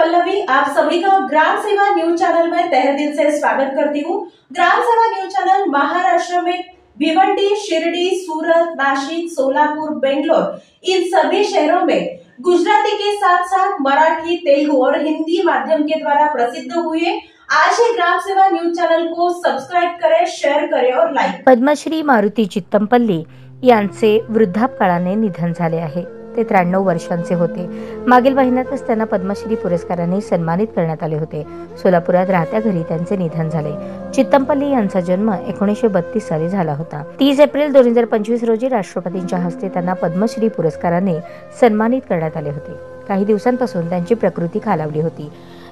पल्लवी आप सभी का ग्राम सेवा न्यूज चैनल में तहे दिल से स्वागत करती हूँ। ग्राम सेवा न्यूज चैनल महाराष्ट्र में भिवंडी, शिरडी, सूरत, नासिक, सोलापुर, बेंगलोर इन सभी शहरों में गुजराती के साथ साथ मराठी, तेलुगु और हिंदी माध्यम के द्वारा प्रसिद्ध हुए। आज ही ग्राम सेवा न्यूज चैनल को सब्सक्राइब करें, शेअर करें और लाईक। पद्मश्री मारुती चित्तमपल्ली यांचे वृद्धापकाळाने निधन झाले आहे। ते 93 वर्षांचे होते। मागील महिन्यातच त्यांना पद्मश्री पुरस्काराने सन्मानित करण्यात आले होते। सोलापुरात राहत्या घरी त्यांचे निधन झाले। चित्तमपल्ली यांचा जन्म 1932 साली झाला होता। 30 एप्रिल 2025 रोजी राष्ट्रपतींच्या हस्ते त्यांना पद्मश्री पुरस्काराने सन्मानित करण्यात आले होते। काही दिवसांपासून त्यांची प्रकृती खालावली होती।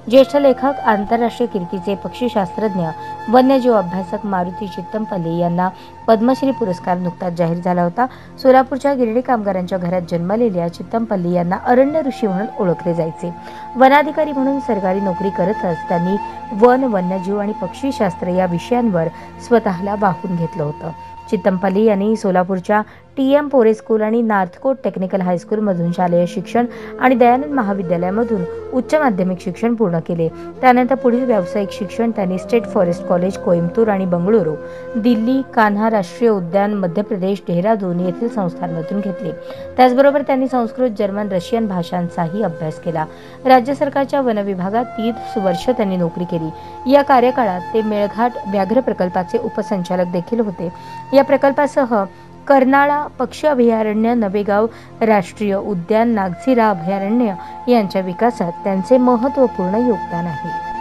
ज्येष्ठ लेखक, आंतरराष्ट्रीय कीर्तीचे पक्षीशास्त्रज्ञ, वन्यजीव अभ्यासक मारुती चित्तमपल्ली यांना पद्मश्री पुरस्कार नुकताच जाहीर झाला होता। सोलापूरच्या गिरणी कामगारांच्या घरात जन्मलेल्या चित्तमपल्ली यांना अरण्य ऋषी म्हणून ओळखले जायचे। वनाधिकारी म्हणून सरकारी नोकरी करतच त्यांनी वन, वन्यजीव आणि पक्षीशास्त्र या विषयांवर स्वतःला वाहून घेतलं होतं। चित्तमपल्ली यांनी सोलापूरच्या TM पोरे स्कूल आणि नॉर्थकोट टेक्निकल हायस्कूल मधून शालेय शिक्षण आणि दयानंद महाविद्यालयामधून उच्च माध्यमिक शिक्षण पूर्ण केले। त्यानंतर पुढील व्यावसायिक शिक्षण त्यांनी स्टेट फॉरेस्ट कॉलेज, कोइंबतूर आणि बंगळुरू, दिल्ली, कान्हा राष्ट्रीय उद्यान, मध्य प्रदेश, डेहराडून येथील संस्थांमधून घेतले। त्याचबरोबर त्यांनी संस्कृत, जर्मन, रशियन भाषांचाही अभ्यास केला। राज्य सरकारच्या वन विभागात 30 वर्ष त्यांनी नोकरी केली। या कार्यकाळात ते मेळघाट व्याघ्र प्रकल्पाचे उपसंचालक देखील होते। या प्रकल्पासह कर्नाळा पक्षी अभयारण्य, नवेगाव राष्ट्रीय उद्यान, नागझिरा अभयारण्य यांच्या विकासात त्यांचे महत्त्वपूर्ण योगदान आहे।